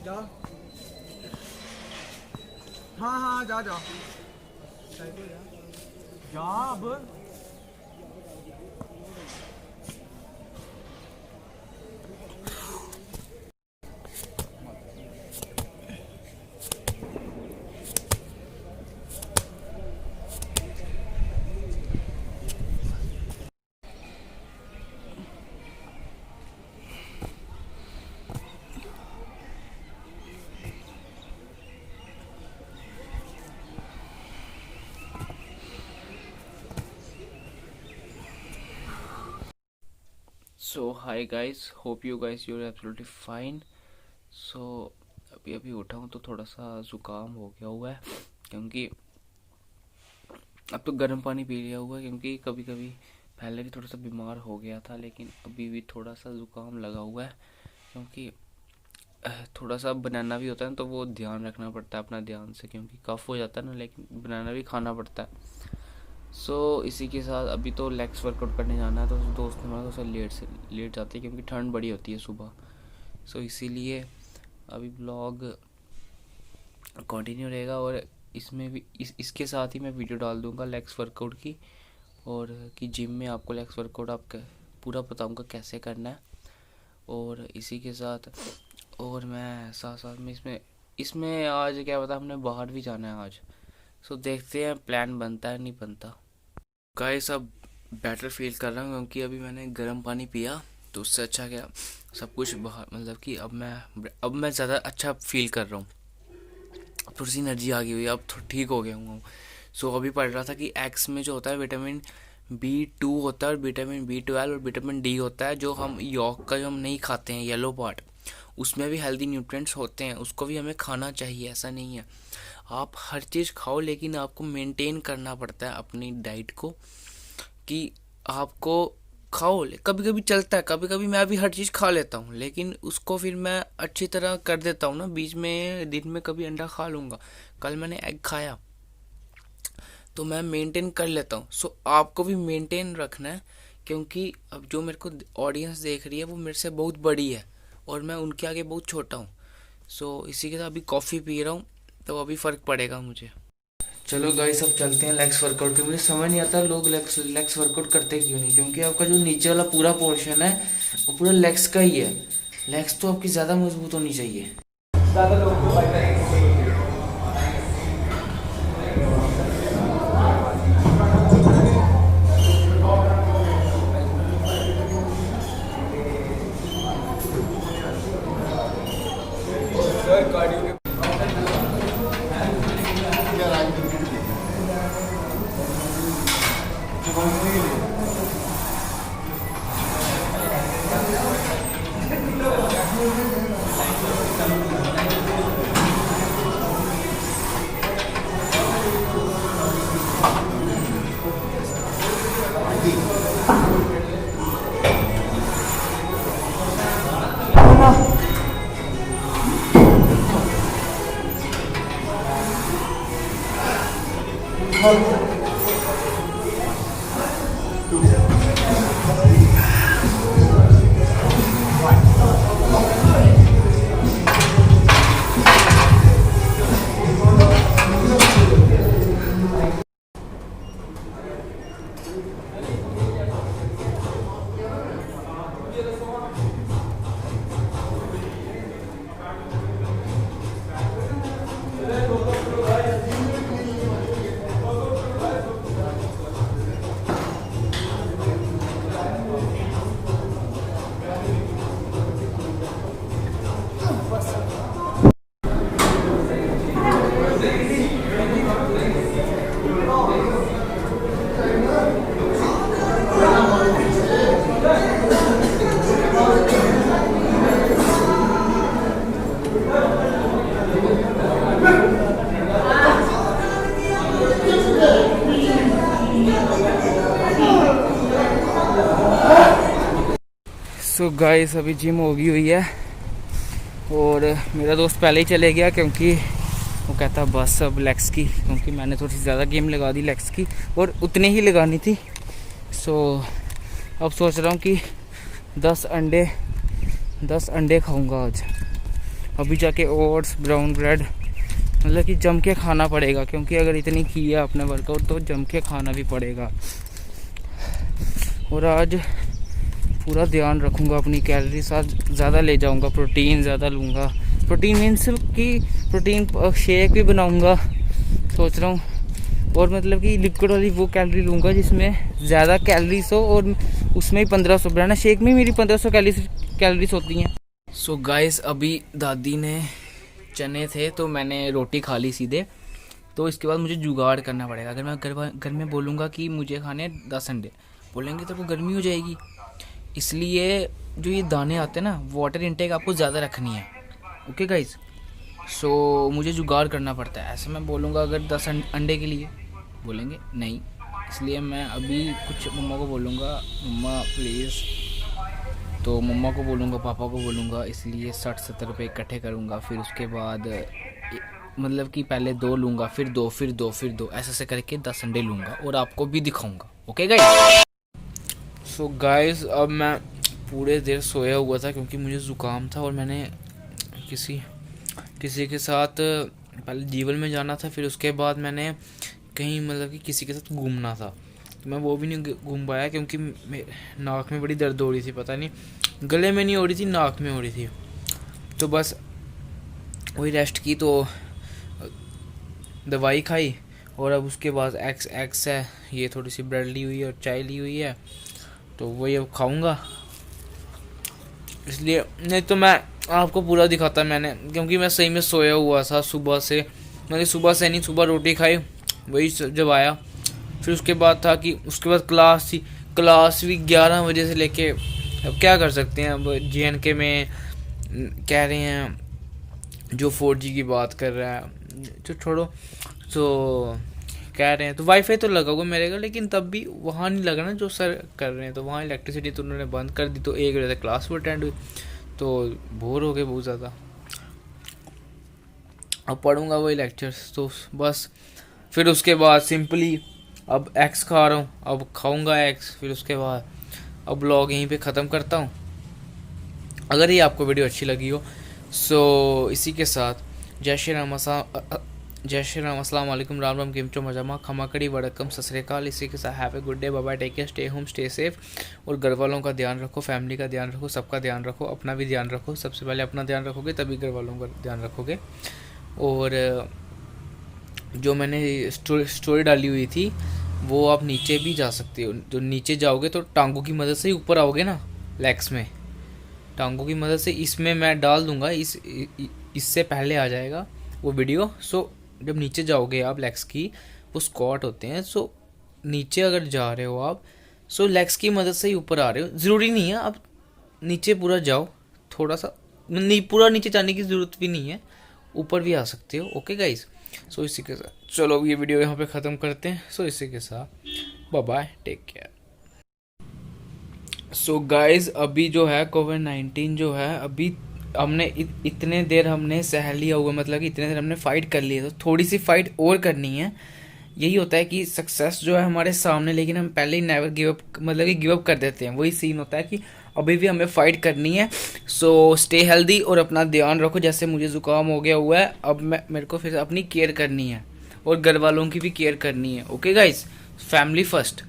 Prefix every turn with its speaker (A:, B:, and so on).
A: जा। हाँ हाँ जा जा जा अब।
B: So hi guys, hope you guys you're absolutely fine. So अभी अभी उठा हूँ तो थोड़ा सा ज़ुकाम हो गया हुआ है, क्योंकि अब तो गर्म पानी पी लिया हुआ है। क्योंकि कभी कभी पहले भी थोड़ा सा बीमार हो गया था, लेकिन अभी भी थोड़ा सा ज़ुकाम लगा हुआ है। क्योंकि थोड़ा सा बनाना भी होता है ना, तो वो ध्यान रखना पड़ता है अपना ध्यान से, क्योंकि कफ हो जाता है ना, लेकिन बनाना भी खाना पड़ता है। इसी के साथ अभी तो लेग्स वर्कआउट करने जाना है, तो दोस्त ने बोला तो लेट जाते हैं, क्योंकि ठंड बड़ी होती है सुबह। इसीलिए अभी ब्लॉग कंटिन्यू रहेगा, और इसमें भी इसके साथ ही मैं वीडियो डाल दूंगा लेग्स वर्कआउट की, और कि जिम में आपको लेग्स वर्कआउट पूरा बताऊंगा कैसे करना है। और इसी के साथ और मैं साथ साथ में इसमें इसमें आज क्या पता, हमने बाहर भी जाना है आज। देखते हैं प्लान बनता है नहीं बनता। गाइस अब बेटर फील कर रहा हूँ, क्योंकि अभी मैंने गर्म पानी पिया, तो उससे अच्छा क्या, सब कुछ बाहर, मतलब कि अब मैं ज़्यादा अच्छा फील कर रहा हूँ। थोड़ी सी एनर्जी आ गई हुई है, अब ठीक हो गया हूँ। अभी पढ़ रहा था कि एग्स में जो होता है विटामिन B2 होता है, और विटामिन B12 और विटामिन डी होता है, जो हम यॉक का जो हम नहीं खाते हैं, येलो पार्ट, उसमें भी हेल्दी न्यूट्रिएंट्स होते हैं, उसको भी हमें खाना चाहिए। ऐसा नहीं है आप हर चीज़ खाओ, लेकिन आपको मेंटेन करना पड़ता है अपनी डाइट को, कि आपको खाओ। कभी कभी चलता है, कभी कभी मैं भी हर चीज़ खा लेता हूँ, लेकिन उसको फिर मैं अच्छी तरह कर देता हूँ ना। बीच में दिन में कभी अंडा खा लूँगा, कल मैंने एग खाया, तो मैं मेंटेन कर लेता हूँ। आपको भी मेंटेन रखना है, क्योंकि अब जो मेरे को ऑडियंस देख रही है वो मेरे से बहुत बड़ी है, और मैं उनके आगे बहुत छोटा हूँ। इसी के साथ अभी कॉफ़ी पी रहा हूँ, तो अभी फ़र्क पड़ेगा मुझे। चलो गाइस, अब चलते हैं लेग्स वर्कआउट के। मुझे समझ नहीं आता लोग लेग्स वर्कआउट करते क्यों नहीं, क्योंकि आपका जो नीचे वाला पूरा पोर्शन है वो पूरा लेग्स का ही है। लेग्स तो आपकी ज़्यादा मजबूत होनी चाहिए। ज़्यादा लोगों को गाइस अभी जिम हो गई हुई है, और मेरा दोस्त पहले ही चले गया, क्योंकि वो कहता बस अब लेग्स की, क्योंकि मैंने थोड़ी सी ज़्यादा गेम लगा दी लेग्स की, और उतनी ही लगानी थी। अब सोच रहा हूँ कि 10 अंडे खाऊंगा आज। अभी जाके ओट्स, ब्राउन ब्रेड, मतलब कि जम के खाना पड़ेगा, क्योंकि अगर इतनी की है आपने वर्कआउट तो जम के खाना भी पड़ेगा। और आज पूरा ध्यान रखूँगा, अपनी कैलोरी साथ ज़्यादा ले जाऊँगा, प्रोटीन ज़्यादा लूँगा। प्रोटीन मीन्स कि प्रोटीन शेक भी बनाऊँगा सोच रहा हूँ, और मतलब कि लिक्विड वाली वो कैलोरी लूँगा जिसमें ज़्यादा कैलोरीज हो, और उसमें ही 1500 बनाना शेक में मेरी 1500 कैलोरीज होती हैं। सो गाइस, अभी दादी ने चने थे तो मैंने रोटी खा ली सीधे। तो इसके बाद मुझे जुगाड़ करना पड़ेगा। अगर मैं घर में बोलूँगा कि मुझे खाने 10 अंडे, बोलेंगे तो वो गर्मी हो जाएगी। इसलिए जो ये दाने आते हैं ना, वाटर इनटेक आपको ज़्यादा रखनी है। ओके गाइस, सो मुझे जुगाड़ करना पड़ता है। ऐसे मैं बोलूँगा अगर 10 अंडे के लिए, बोलेंगे नहीं। इसलिए मैं अभी कुछ मम्मा को बोलूँगा, मम्मा प्लीज़, तो मम्मा को बोलूँगा, पापा को बोलूँगा। इसलिए 60-70 रुपये इकट्ठे करूँगा। फिर उसके बाद मतलब कि पहले 2 लूँगा, फिर 2, फिर 2, फिर 2, ऐसे करके 10 अंडे लूँगा और आपको भी दिखाऊँगा। Okay guys. सो गाइस, अब मैं पूरे देर सोया हुआ था क्योंकि मुझे ज़ुकाम था, और मैंने किसी के साथ पहले जीवल में जाना था, फिर उसके बाद मैंने कहीं मतलब कि किसी के साथ घूमना था, तो मैं वो भी नहीं घूम पाया क्योंकि नाक में बड़ी दर्द हो रही थी। पता नहीं, गले में नहीं हो रही थी, नाक में हो रही थी। तो बस वही रेस्ट की, तो दवाई खाई, और अब उसके बाद एक्स है, ये थोड़ी सी ब्रेड ली हुई है और चाय ली हुई है, तो वही अब खाऊंगा। इसलिए नहीं तो मैं आपको पूरा दिखाता मैंने, क्योंकि मैं सही में सोया हुआ था सुबह से। मैंने सुबह से नहीं, सुबह रोटी खाई, वही जब आया। फिर उसके बाद था कि उसके बाद क्लास थी, क्लास भी 11 बजे से लेके, अब क्या कर सकते हैं। अब JNK में कह रहे हैं, जो 4G की बात कर रहा है, जो छोड़ो, तो कह रहे हैं तो वाईफाई तो लगा हुआ मेरे का, लेकिन तब भी वहाँ नहीं लगा ना जो सर कर रहे हैं। तो वहाँ इलेक्ट्रिसिटी तो उन्होंने बंद कर दी, तो 1 बजे तक क्लास भी अटेंड हुई, तो बोर हो गए बहुत ज़्यादा। अब पढ़ूंगा वही लेक्चर्स, तो बस फिर उसके बाद सिंपली अब एक्स खा रहा हूँ, अब खाऊंगा एक्स। फिर उसके बाद अब ब्लॉग यहीं पे ख़त्म करता हूँ। अगर ये आपको वीडियो अच्छी लगी हो, सो इसी के साथ जय श्री राम, अस्सलाम वालेकुम, राम राम, केम चो, मजामा, खमाकड़ी, वड़कम, सत श्री अकाल। इसी के साथ have a good day, bye bye, take care, stay home, stay safe. और घर वालों का ध्यान रखो, फैमिली का ध्यान रखो, सबका ध्यान रखो, अपना भी ध्यान रखो। सबसे पहले अपना ध्यान रखोगे तभी घर वालों का ध्यान रखोगे। और जो मैंने स्टोरी डाली हुई थी वो आप नीचे भी जा सकते हो। जो नीचे जाओगे तो टांगों की मदद से ही ऊपर आओगे ना, लेग्स में टांगों की मदद से। इसमें मैं डाल दूंगा, इससे पहले आ जाएगा वो वीडियो। सो जब नीचे जाओगे आप, लेग्स की वो स्क्वाट होते हैं। सो नीचे अगर जा रहे हो आप, सो लेग्स की मदद से ही ऊपर आ रहे हो। ज़रूरी नहीं है आप नीचे पूरा जाओ, थोड़ा सा नहीं, पूरा नीचे जाने की ज़रूरत भी नहीं है, ऊपर भी आ सकते हो। ओके गाइस, सो इसी के साथ चलो ये वीडियो यहाँ पे ख़त्म करते हैं। सो इसी के साथ bye bye, take care. So guys, अभी जो है कोविड-19 जो है, अभी हमने इतने देर हमने सह लिया हुआ, मतलब कि इतने देर हमने फाइट कर ली है, तो थोड़ी सी फाइट और करनी है। यही होता है कि सक्सेस जो है हमारे सामने, लेकिन हम पहले ही नेवर गिव अप, मतलब कि गिव अप कर देते हैं। वही सीन होता है कि अभी भी हमें फाइट करनी है। सो स्टे हेल्दी और अपना ध्यान रखो। जैसे मुझे ज़ुकाम हो गया हुआ है, अब मेरे को फिर अपनी केयर करनी है और घर वालों की भी केयर करनी है। Okay guys, family first.